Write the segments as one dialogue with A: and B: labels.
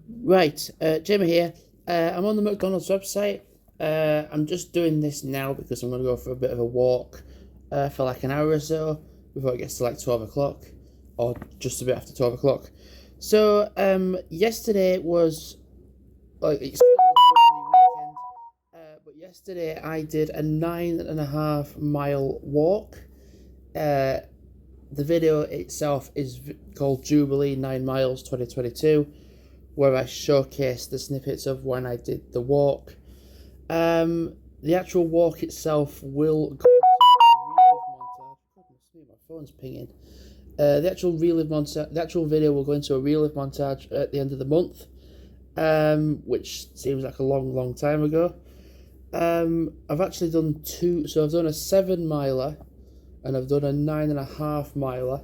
A: Right, Jimmy here. I'm on the McDonald's website. I'm just doing this now because I'm going to go for a bit of a walk for like an hour or so before it gets to like 12 o'clock or just a bit after 12 o'clock. So, yesterday was like it's still weekend, but yesterday I did a 9.5 mile walk. Uh, the video itself is called Jubilee 9 Miles 2022, where I showcase the snippets of when I did the walk. The actual walk itself will go into a relive montage. Goodness me, my phone's pinging. The actual video will go into a relive montage at the end of the month, which seems like a long, long time ago. I've actually done two, so I've done a 7 miler and I've done a 9.5 miler,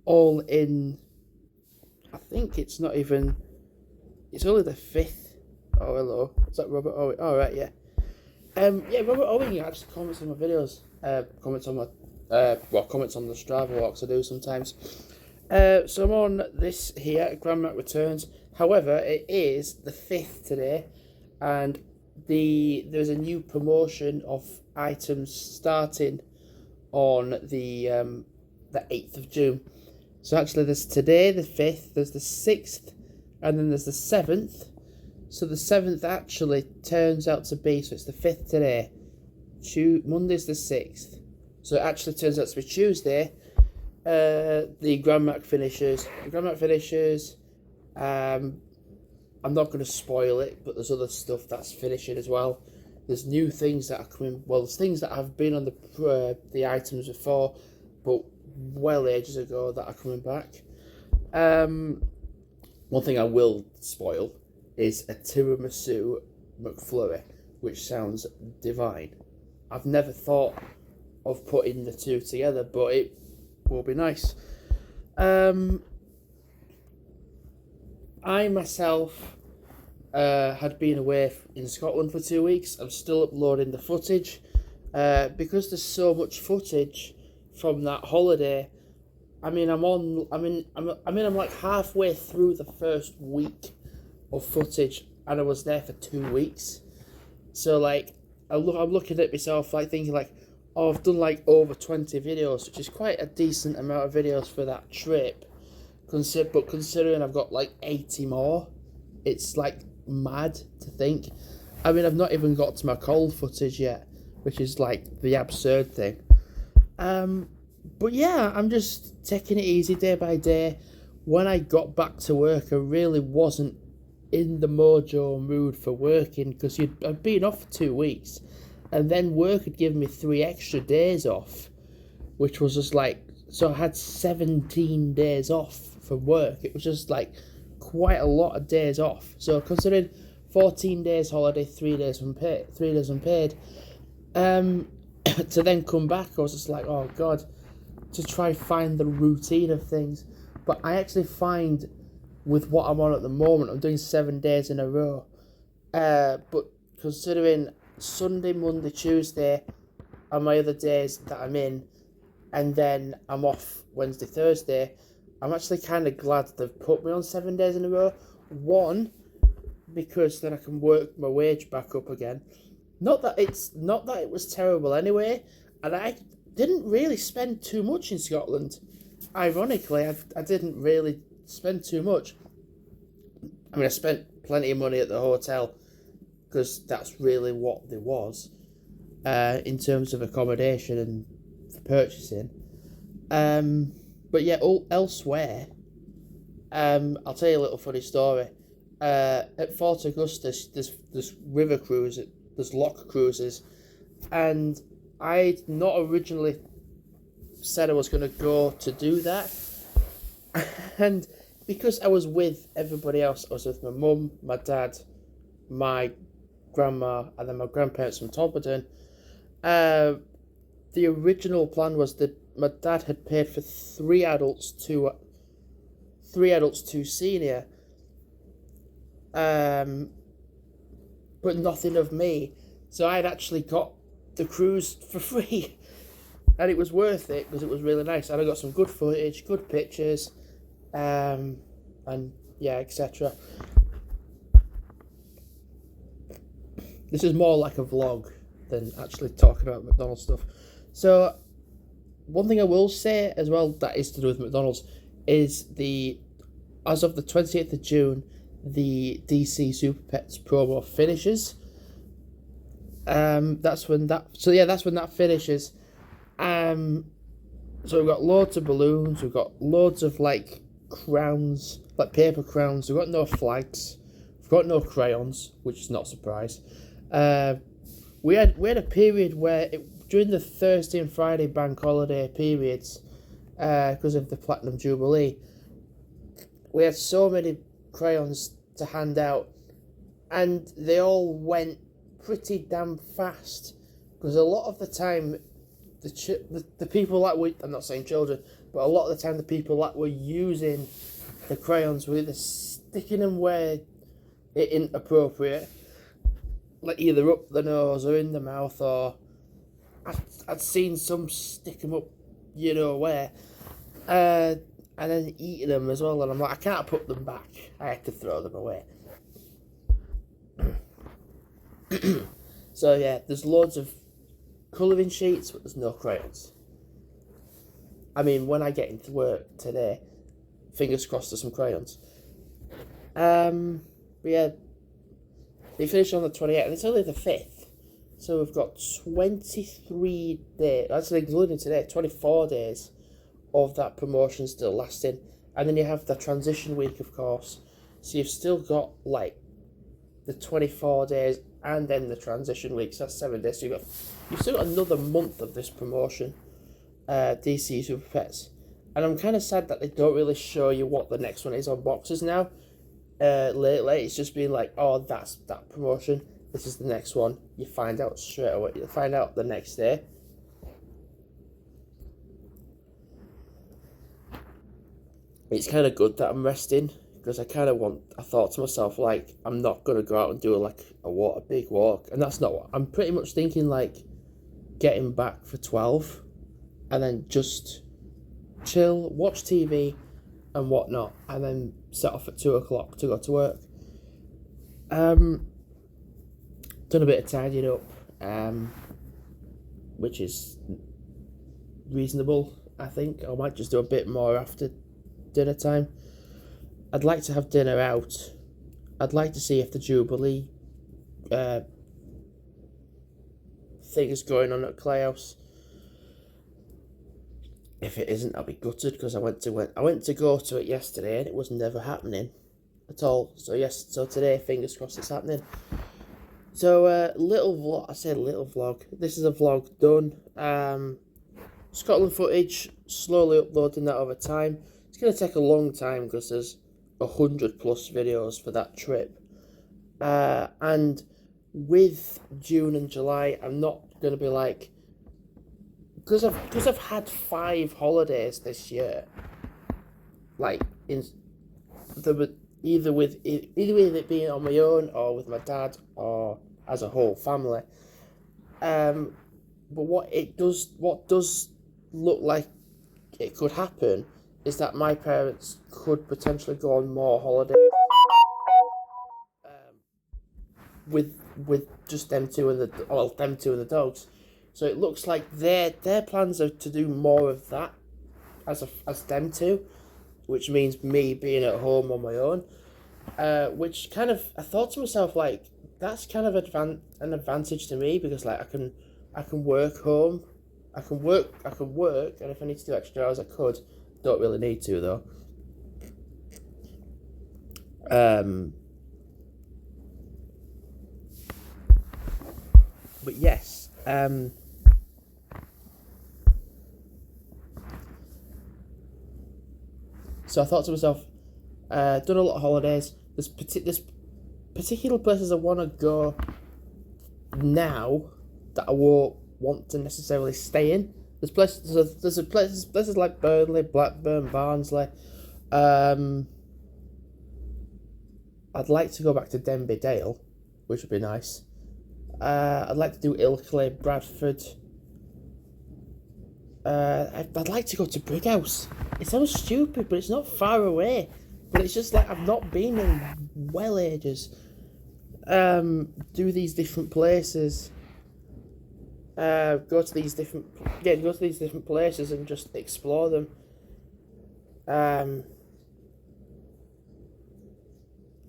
A: all in. I think it's not even. It's only the fifth. Oh, hello. Is that Robert Owen? Oh, right, yeah. Yeah, Robert Owen actually comments on my videos. Comments on comments on the Strava walks I do sometimes. So I'm on this here, Grand Mac Returns. However, it is the 5th today, and there's a new promotion of items starting on the 8th of June. So actually there's today the 5th, there's the 6th, and then there's the 7th. So the 7th actually turns out to be, so it's the 5th today, Monday's the 6th. So it actually turns out to be Tuesday, the Grand Mac finishes. I'm not going to spoil it, but there's other stuff that's finishing as well. There's new things that are coming. Well, there's things that have been on the items before, but well ages ago that are coming back. One thing I will spoil is a tiramisu McFlurry, which sounds divine. I've never thought of putting the two together, but it will be nice. I myself had been away in Scotland for 2 weeks. I'm still uploading the footage because there's so much footage from that holiday. I'm like halfway through the first week of footage, and I was there for 2 weeks. So like, I'm looking at myself like thinking like, oh, I've done like over 20 videos, which is quite a decent amount of videos for that trip. But considering I've got like 80 more, it's like mad to think. I've not even got to my cold footage yet, which is like the absurd thing. But yeah, I'm just taking it easy day by day. When I got back to work, I really wasn't in the mojo mood for working because I'd been off for 2 weeks, and then work had given me 3 extra days off, which was just like, so I had 17 days off from work. It was just like quite a lot of days off. So considering 14 days holiday, 3 days unpaid, to then come back, I was just like, oh god, to try find the routine of things. But I actually find with what I'm on at the moment, I'm doing 7 days in a row. But considering Sunday, Monday, Tuesday are my other days that I'm in, and then I'm off Wednesday, Thursday, I'm actually kind of glad they've put me on 7 days in a row. One, because then I can work my wage back up again. Not that it was terrible anyway, and I didn't really spend too much in Scotland. Ironically, I didn't really spend too much. I spent plenty of money at the hotel because that's really what there was in terms of accommodation and purchasing. But yeah, elsewhere, I'll tell you a little funny story. At Fort Augustus, there's river cruises, there's lock cruises, and I'd not originally said I was going to go to do that, and because I was with everybody else, I was with my mum, my dad, my grandma, and then my grandparents from Tolberdon. The original plan was that my dad had paid for three adults, two senior, but nothing of me. So I'd actually got the cruise for free, and it was worth it because it was really nice. And I got some good footage, good pictures. and yeah, etc. This is more like a vlog than actually talking about McDonald's stuff. So one thing I will say as well that is to do with McDonald's is as of the 28th of June, the DC Super Pets promo finishes. That's when that finishes. So we've got loads of balloons, we've got loads of like crowns, like paper crowns, we've got no flags, we've got no crayons, which is not a surprise. We had a period where during the Thursday and Friday bank holiday periods, because of the Platinum Jubilee, we had so many crayons to hand out, and they all went pretty damn fast, because a lot of the time the people that I'm not saying children, but a lot of the time the people that were using the crayons were either sticking them where it isn't appropriate, like either up the nose or in the mouth, or I'd seen some stick them up, you know where, and then eating them as well, and I'm like, I can't put them back, I had to throw them away. So yeah, there's loads of colouring sheets, but there's no crayons. I mean, when I get into work today, fingers crossed there's some crayons. But yeah, they finish on the 28th, and it's only the 5th. So we've got 23 days, actually including today, 24 days of that promotion still lasting. And then you have the transition week, of course. So you've still got like the 24 days and then the transition week, so that's 7 days. So you've still got another month of this promotion, DC Super Pets. And I'm kind of sad that they don't really show you what the next one is on boxes now. Lately, it's just been like, oh, that's that promotion, this is the next one. You find out straight away, you find out the next day. It's kind of good that I'm resting, because I thought to myself, like, I'm not going to go out and do a big walk, and that's not what, I'm pretty much thinking, like, getting back for 12, and then just chill, watch TV, and whatnot, and then set off at 2 o'clock to go to work. Done a bit of tidying up, which is reasonable, I think. I might just do a bit more after dinner time. I'd like to have dinner out. I'd like to see if the Jubilee thing is going on at Clay House. If it isn't, I'll be gutted, because I went to go to it yesterday and it was never happening at all. So so today, fingers crossed, it's happening. So little vlog. I said little vlog. This is a vlog done. Scotland footage. Slowly uploading that over time. It's gonna take a long time because there's 100+ videos for that trip. And with June and July, I'm not gonna be like, because I've had 5 holidays this year. Like either with it being on my own or with my dad or as a whole family. But what does look like it could happen is that my parents could potentially go on more holidays. With just them two and the dogs. So it looks like their plans are to do more of that as them two, which means me being at home on my own. Which kind of, I thought to myself, like, that's kind of an advantage to me, because like I can work home, I can work, and if I need to do extra hours, I could. Don't really need to though. But yes, so I thought to myself, done a lot of holidays. There's particular places I want to go now that I won't want to necessarily stay in. There's places like Burnley, Blackburn, Barnsley. I'd like to go back to Denby Dale, which would be nice. I'd like to do Ilkley, Bradford. I'd like to go to Brighouse. It sounds stupid, but it's not far away. But it's just like I've not been in well ages. Do these different places. Go to these different places and just explore them.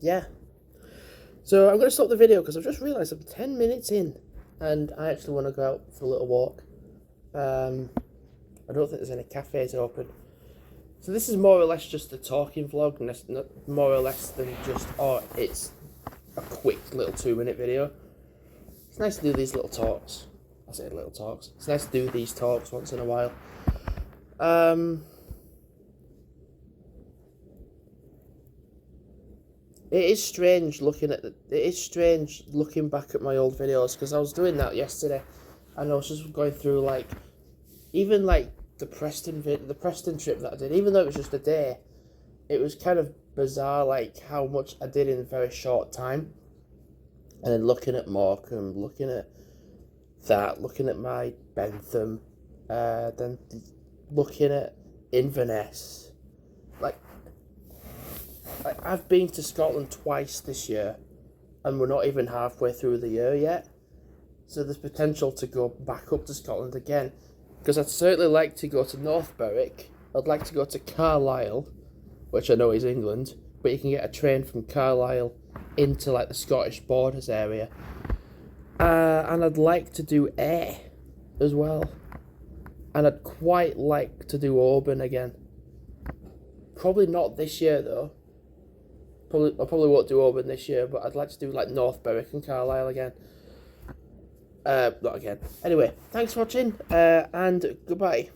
A: Yeah. So I'm going to stop the video because I've just realised I'm 10 minutes in and I actually want to go out for a little walk. I don't think there's any cafes open. So this is more or less just a talking vlog, more or less than just, it's a quick little 2-minute video. It's nice to do these little talks. I say little talks. It's nice to do these talks once in a while. It is strange looking back at my old videos, because I was doing that yesterday, and I was just going through like, even like the Preston trip that I did. Even though it was just a day, it was kind of bizarre, like how much I did in a very short time. And then looking at Morecambe, looking at my Bentham, then looking at Inverness, like I've been to Scotland twice this year, and we're not even halfway through the year yet. So there's potential to go back up to Scotland again, because I'd certainly like to go to North Berwick. I'd like to go to Carlisle, which I know is England, but you can get a train from Carlisle into like the Scottish borders area. And I'd like to do Ayr as well. And I'd quite like to do Oban again. Probably not this year though. I probably won't do Oban this year, but I'd like to do like North Berwick and Carlisle again. Not again. Anyway, thanks for watching, and goodbye.